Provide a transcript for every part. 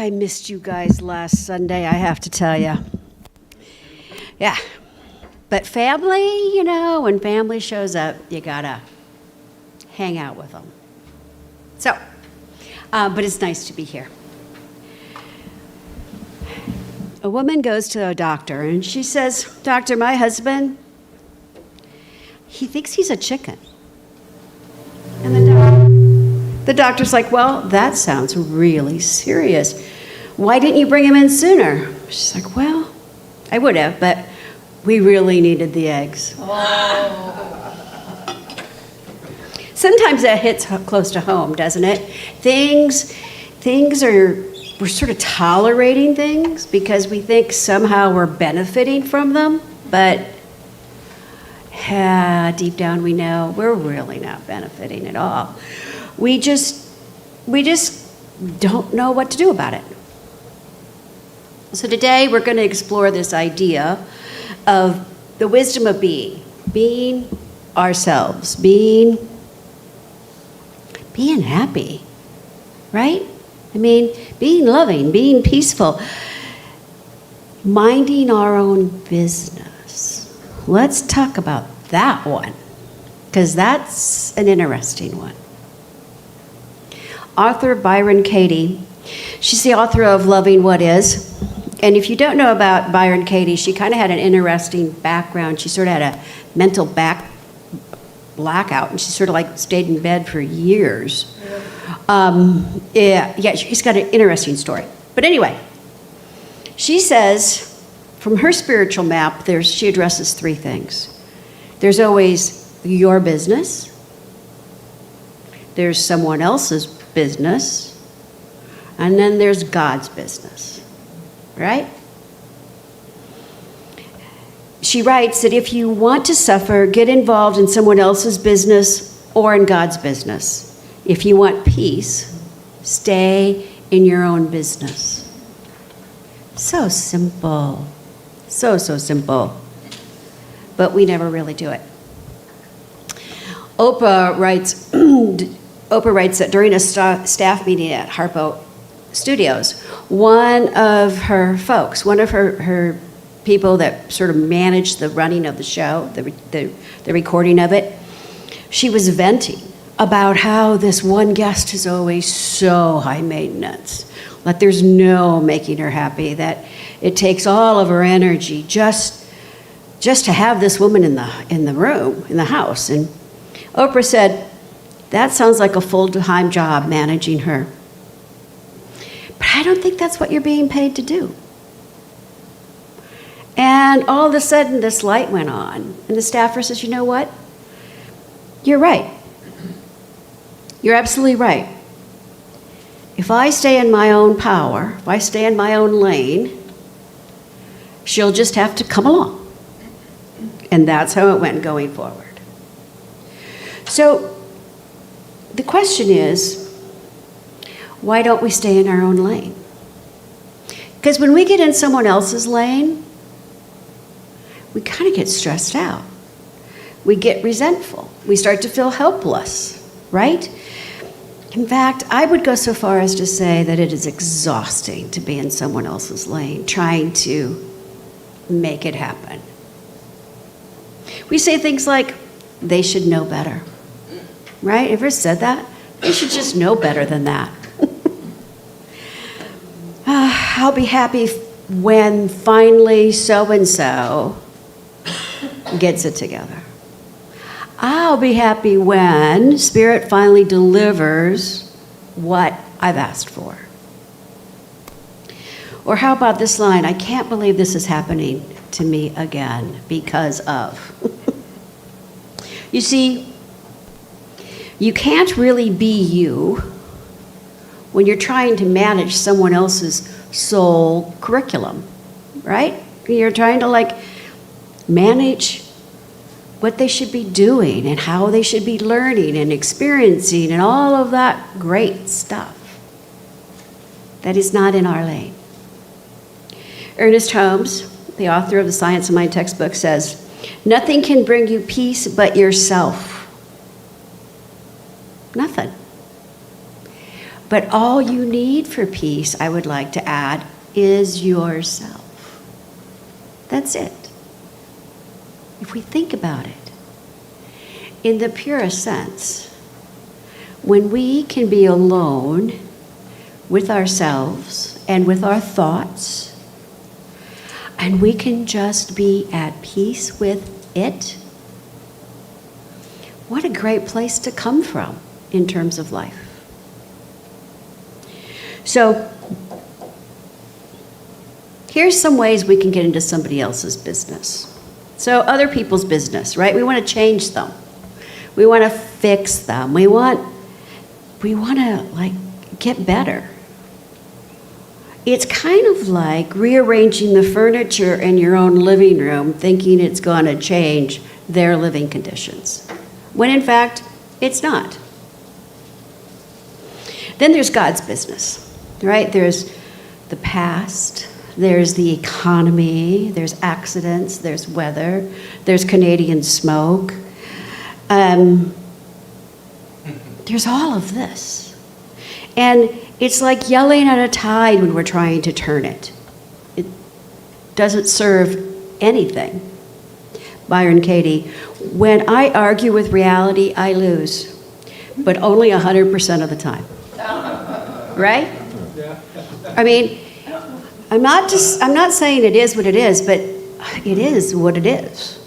I missed you guys last Sunday, I have to tell you. Yeah. But family, when family shows up, you gotta hang out with them. So, but it's nice to be here. A woman goes to a doctor and she says, "Doctor, my husband, he thinks he's a chicken." And the doctor's like, "Well, that sounds really serious. Why didn't you bring him in sooner?" She's like, "Well, I would have, but we really needed the eggs." Sometimes that hits close to home, doesn't it? We're sort of tolerating things because we think somehow we're benefiting from them, but deep down we know we're really not benefiting at all. We just don't know what to do about it. So today we're going to explore this idea of the wisdom of being ourselves, being happy, right? I mean, being loving, being peaceful, minding our own business. Let's talk about that one, because that's an interesting one. Author Byron Katie, she's the author of Loving What Is. And if you don't know about Byron Katie, she kind of had an interesting background. She sort of had a mental blackout, and she sort of like stayed in bed for years. She's got an interesting story. But anyway, she says, from her spiritual map, she addresses three things. There's always your business. There's someone else's business. And then there's God's business, right? She writes that if you want to suffer, get involved in someone else's business or in God's business. If you want peace, stay in your own business. So simple. So simple. But we never really do it. Oprah writes that during a staff meeting at Harpo Studios, one of her folks, one of her people that sort of managed the running of the show, the recording of it, she was venting about how this one guest is always so high maintenance, that there's no making her happy, that it takes all of her energy just to have this woman in the room, in the house. And Oprah said, "That sounds like a full-time job managing her. But I don't think that's what you're being paid to do." And all of a sudden, this light went on. And the staffer says, "You know what? You're right. You're absolutely right. If I stay in my own power, if I stay in my own lane, she'll just have to come along." And that's how it went going forward. So the question is, why don't we stay in our own lane? Because when we get in someone else's lane, we kind of get stressed out. We get resentful. We start to feel helpless, right? In fact, I would go so far as to say that it is exhausting to be in someone else's lane, trying to make it happen. We say things like, "They should know better," right? Ever said that? They should just know better than that. I'll be happy when finally so-and-so gets it together. I'll be happy when Spirit finally delivers what I've asked for. Or how about this line, "I can't believe this is happening to me again because of." You see, you can't really be you when you're trying to manage someone else's soul curriculum, right? You're trying to manage what they should be doing and how they should be learning and experiencing and all of that great stuff. That is not in our lane. Ernest Holmes, the author of the Science of Mind textbook, says, "Nothing can bring you peace but yourself." Nothing. But all you need for peace, I would like to add, is yourself. That's it. If we think about it, in the purest sense, when we can be alone with ourselves and with our thoughts, and we can just be at peace with it, what a great place to come from in terms of life. So, here's some ways we can get into somebody else's business. So, other people's business, right? We want to change them. We want to fix them. We want to get better. It's kind of like rearranging the furniture in your own living room, thinking it's going to change their living conditions, when in fact, it's not. Then there's God's business, right? There's the past, there's the economy, there's accidents, there's weather, there's Canadian smoke. There's all of this. And it's like yelling at a tide when we're trying to turn it. It doesn't serve anything. Byron Katie, when I argue with reality, I lose, but only 100% of the time. Right? I mean, I'm not saying it is what it is, but it is what it is.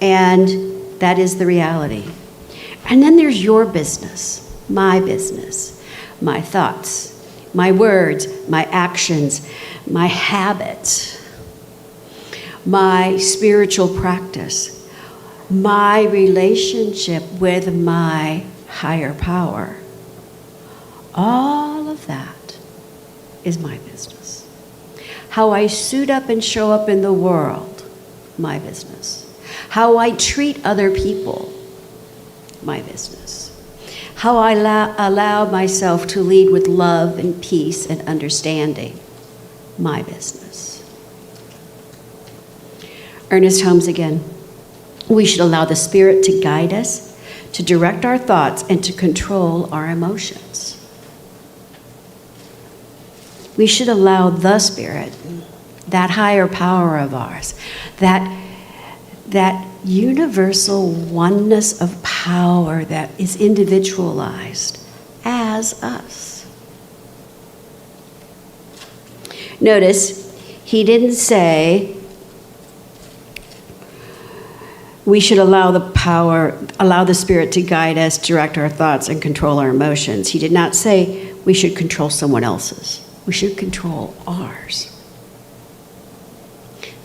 And that is the reality. And then there's your business, my thoughts, my words, my actions, my habits, my spiritual practice, my relationship with my higher power. All of that is my business. How I suit up and show up in the world, my business. How I treat other people, my business. How I allow myself to lead with love and peace and understanding, my business. Ernest Holmes again. We should allow the Spirit to guide us, to direct our thoughts, and to control our emotions. We should allow the Spirit, that higher power of ours, that universal oneness of power that is individualized as us. Notice, he didn't say we should allow the Spirit to guide us, direct our thoughts, and control our emotions. He did not say we should control someone else's. We should control ours.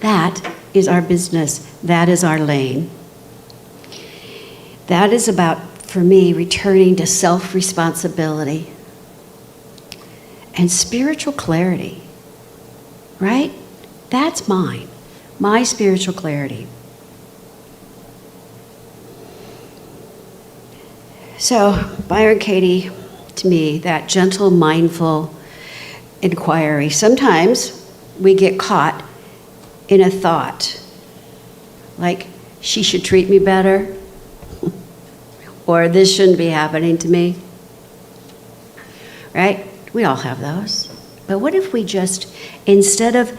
That is our business. That is our lane. That is about, for me, returning to self-responsibility and spiritual clarity, right? That's mine, my spiritual clarity. So, Byron Katie, to me, that gentle, mindful inquiry. Sometimes we get caught in a thought, like, she should treat me better, or this shouldn't be happening to me, right? We all have those. But what if we just, instead of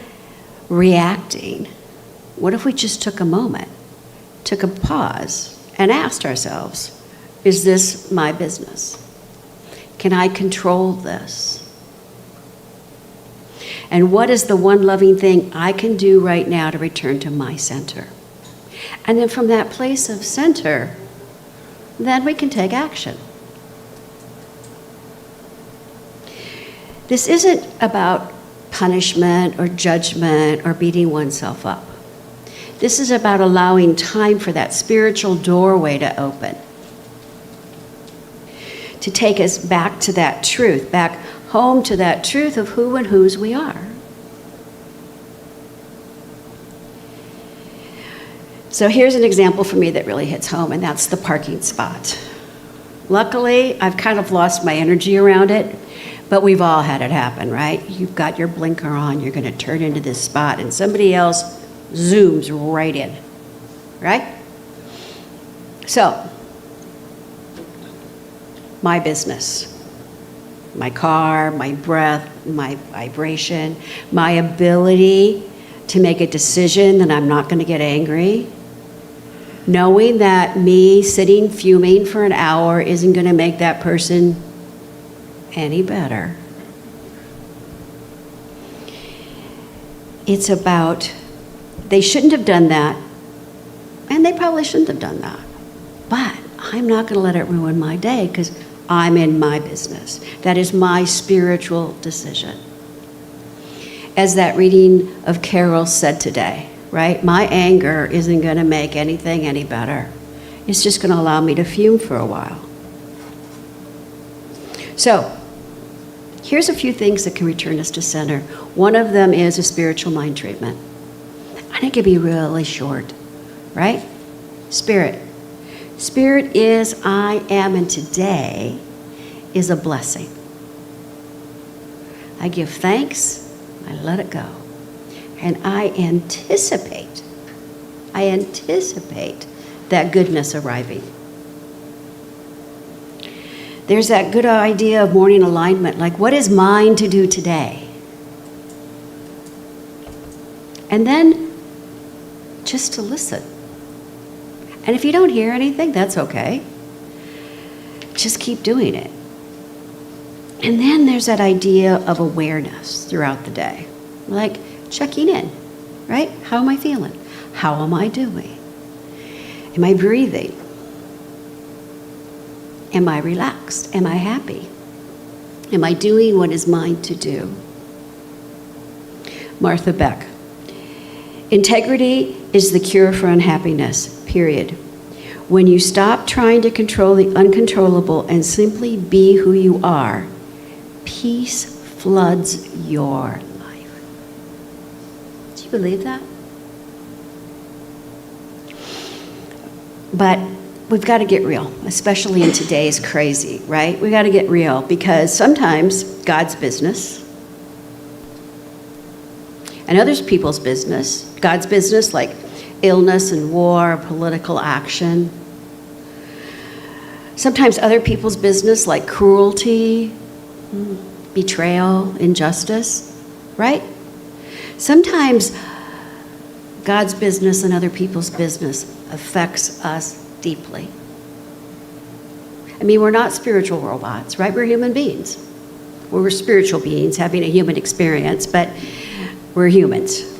reacting, what if we just took a moment, took a pause, and asked ourselves, is this my business? Can I control this? And what is the one loving thing I can do right now to return to my center? And then from that place of center, then we can take action. This isn't about punishment or judgment or beating oneself up. This is about allowing time for that spiritual doorway to open, to take us back to that truth, back home to that truth of who and whose we are. So here's an example for me that really hits home, and that's the parking spot. Luckily, I've kind of lost my energy around it, but we've all had it happen, right? You've got your blinker on, you're going to turn into this spot, and somebody else zooms right in, right? So, my business. my car, my breath, my vibration, my ability to make a decision that I'm not going to get angry, knowing that me sitting fuming for an hour isn't going to make that person any better. It's about, they shouldn't have done that, and they probably shouldn't have done that. But I'm not going to let it ruin my day because I'm in my business. That is my spiritual decision. As that reading of Carol said today, right? My anger isn't going to make anything any better. It's just going to allow me to fume for a while. So, here's a few things that can return us to center. One of them is a spiritual mind treatment. I think it'd be really short, right? Spirit. Spirit is I am, and today is a blessing. I give thanks, I let it go. And I anticipate that goodness arriving. There's that good idea of morning alignment, like what is mine to do today? And then just to listen. And if you don't hear anything, that's okay. Just keep doing it. And then there's that idea of awareness throughout the day. Like checking in, right? How am I feeling? How am I doing? Am I breathing? Am I relaxed? Am I happy? Am I doing what is mine to do? Martha Beck. Integrity is the cure for unhappiness, period. When you stop trying to control the uncontrollable and simply be who you are, peace floods your life. Do you believe that? But we've got to get real, especially in today's crazy, right? We've got to get real because sometimes God's business and other people's business, God's business like illness and war, political action, sometimes other people's business like cruelty, betrayal, injustice, right? Sometimes God's business and other people's business affects us deeply. I mean, we're not spiritual robots, right? We're human beings. We're spiritual beings having a human experience, but we're humans.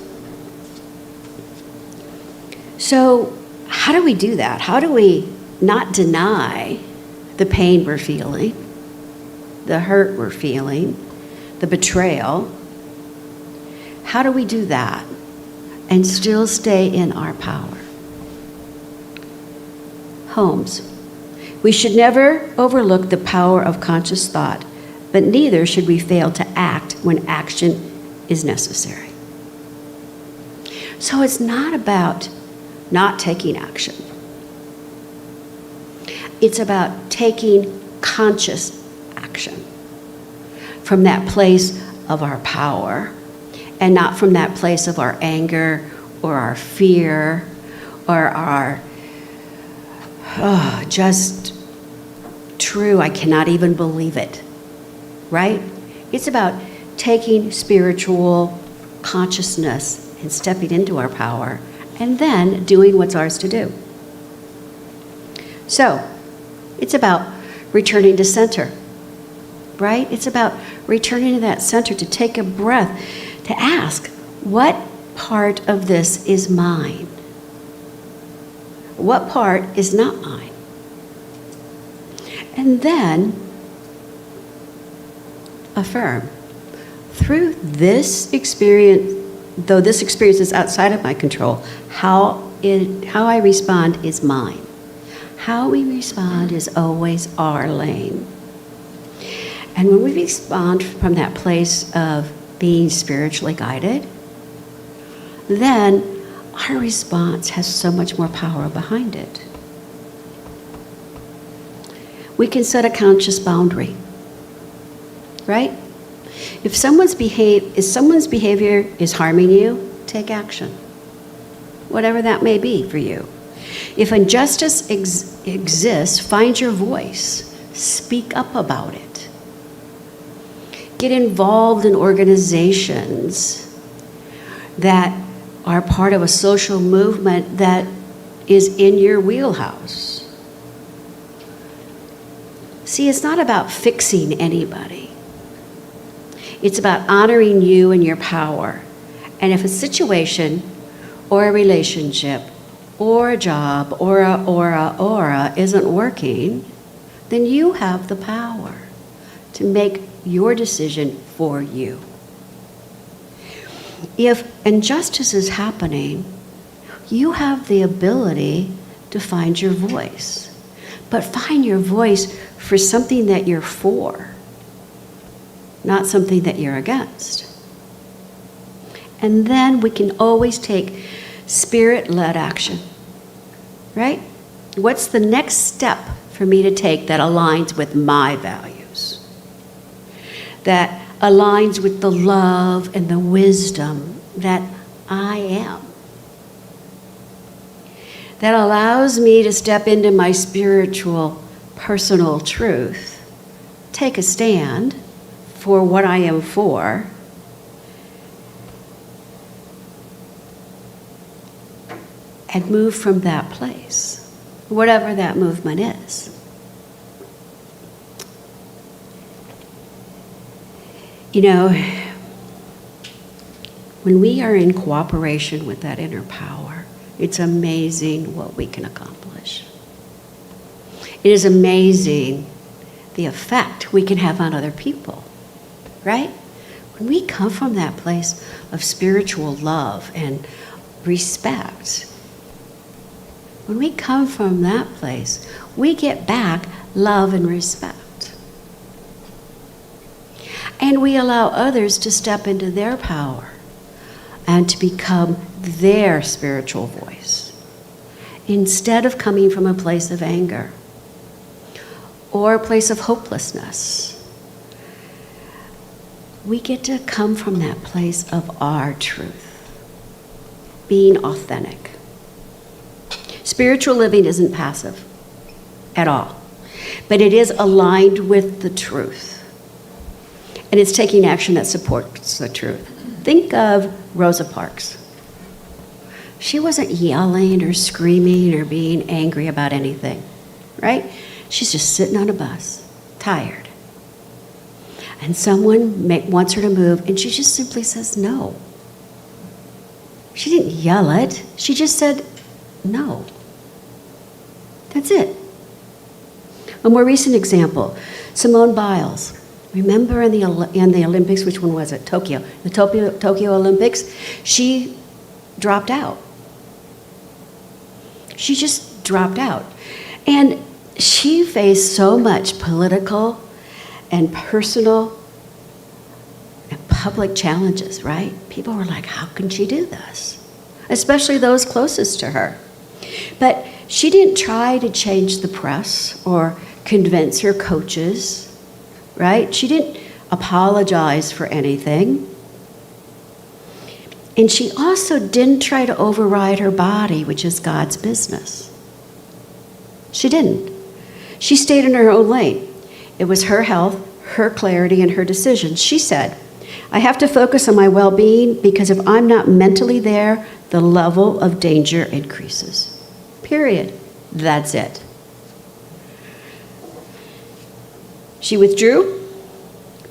So how do we do that? How do we not deny the pain we're feeling, the hurt we're feeling, the betrayal? How do we do that and still stay in our power? Holmes. We should never overlook the power of conscious thought, but neither should we fail to act when action is necessary. So it's not about not taking action. It's about taking conscious action from that place of our power and not from that place of our anger or our fear or our just true, I cannot even believe it, right? It's about taking spiritual consciousness and stepping into our power and then doing what's ours to do. So, it's about returning to center, right? It's about returning to that center, to take a breath, to ask, what part of this is mine? What part is not mine? And then affirm, through this experience, though this experience is outside of my control, how I respond is mine. How we respond is always our lane. And when we respond from that place of being spiritually guided, then our response has so much more power behind it. We can set a conscious boundary, right? If someone's behavior is harming you, take action, whatever that may be for you. If injustice exists, find your voice, speak up about it. get involved in organizations that are part of a social movement that is in your wheelhouse. See, it's not about fixing anybody. It's about honoring you and your power. And if a situation or a relationship or a job or a isn't working, then you have the power to make your decision for you. If injustice is happening, you have the ability to find your voice. But find your voice for something that you're for, not something that you're against. And then we can always take spirit-led action, right? What's the next step for me to take that aligns with my values? That aligns with the love and the wisdom that I am. That allows me to step into my spiritual, personal truth, take a stand for what I am for, and move from that place, whatever that movement is. You know, when we are in cooperation with that inner power, it's amazing what we can accomplish. It is amazing the effect we can have on other people, right? When we come from that place of spiritual love and respect, when we come from that place, we get back love and respect. And we allow others to step into their power and to become their spiritual voice, instead of coming from a place of anger or a place of hopelessness. We get to come from that place of our truth, being authentic. Spiritual living isn't passive at all, but it is aligned with the truth. And it's taking action that supports the truth. Think of Rosa Parks. She wasn't yelling or screaming or being angry about anything, right? She's just sitting on a bus, tired. And someone wants her to move, and she just simply says no. She didn't yell it. She just said no. That's it. A more recent example, Simone Biles. Remember in the Olympics, which one was it? Tokyo. The Tokyo Olympics, she dropped out. She just dropped out. And she faced so much political and personal and public challenges, right? People were like, how can she do this? Especially those closest to her. But she didn't try to change the press or convince her coaches, right? She didn't apologize for anything. And she also didn't try to override her body, which is God's business. She didn't. She stayed in her own lane. It was her health, her clarity, and her decisions. She said, I have to focus on my well-being because if I'm not mentally there, the level of danger increases. Period. That's it. She withdrew,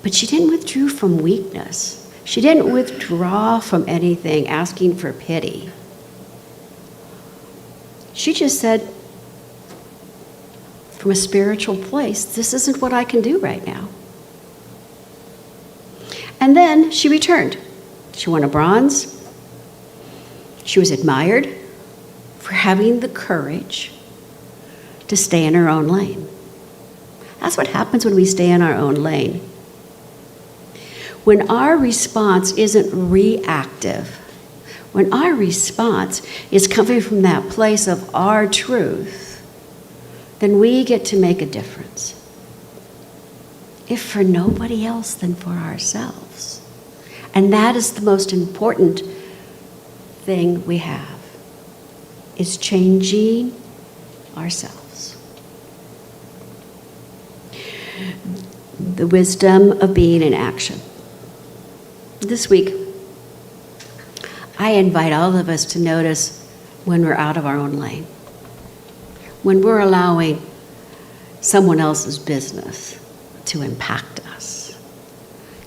but she didn't withdraw from weakness. She didn't withdraw from anything asking for pity. She just said, from a spiritual place, this isn't what I can do right now. And then she returned. She won a bronze. She was admired for having the courage to stay in her own lane. That's what happens when we stay in our own lane. When our response isn't reactive, when our response is coming from that place of our truth, then we get to make a difference. If for nobody else, then for ourselves. And that is the most important thing we have, is changing ourselves. the wisdom of being in action. This week, I invite all of us to notice when we're out of our own lane, when we're allowing someone else's business to impact us.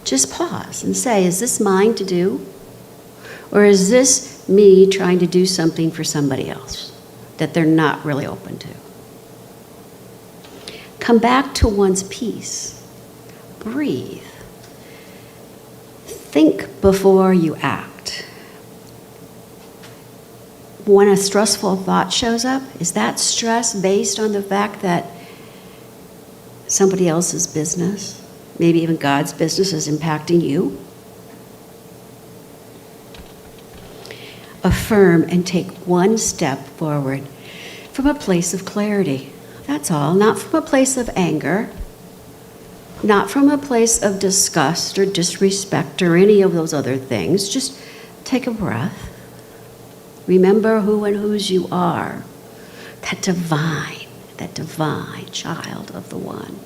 Just pause and say, is this mine to do? Or is this me trying to do something for somebody else that they're not really open to? Come back to one's peace. Breathe. Think before you act. When a stressful thought shows up, is that stress based on the fact that somebody else's business, maybe even God's business, is impacting you? Affirm and take one step forward from a place of clarity. That's all. Not from a place of anger, not from a place of disgust or disrespect or any of those other things. Just take a breath. Remember who and whose you are. That divine child of the One.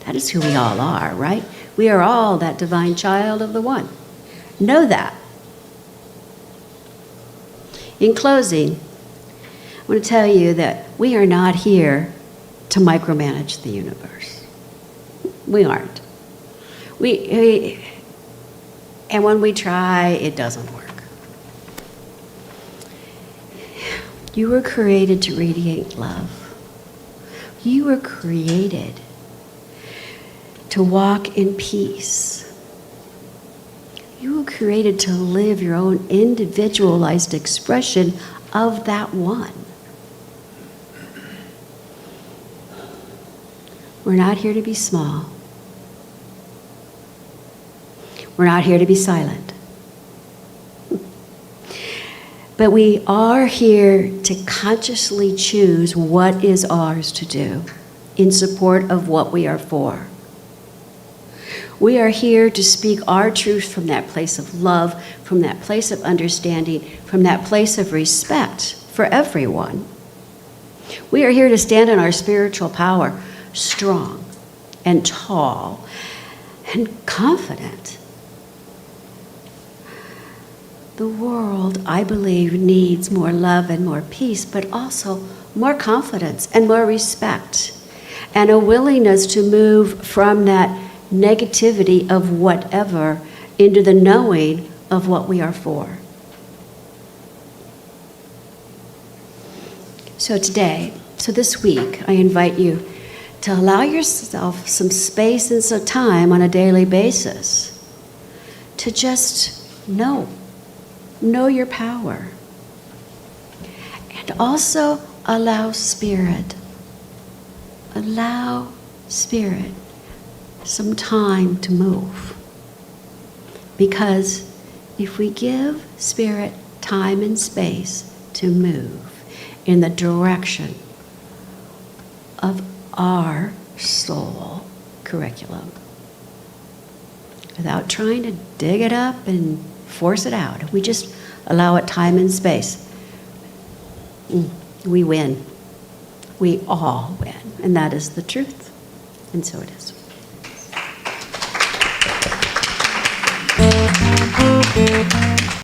That is who we all are, right? We are all that divine child of the One. Know that. In closing, I want to tell you that we are not here to micromanage the universe. We aren't. And when we try, it doesn't work. You were created to radiate love. You were created to walk in peace. You were created to live your own individualized expression of that one. We're not here to be small. We're not here to be silent. But we are here to consciously choose what is ours to do in support of what we are for. We are here to speak our truth from that place of love, from that place of understanding, from that place of respect for everyone. We are here to stand in our spiritual power, strong and tall and confident. The world, I believe, needs more love and more peace, but also more confidence and more respect, and a willingness to move from that negativity of whatever into the knowing of what we are for. So this week, I invite you to allow yourself some space and some time on a daily basis to just know your power. And also allow Spirit some time to move. Because if we give Spirit time and space to move in the direction of our soul curriculum, without trying to dig it up and force it out, if we just allow it time and space, we win. We all win. And that is the truth. And so it is.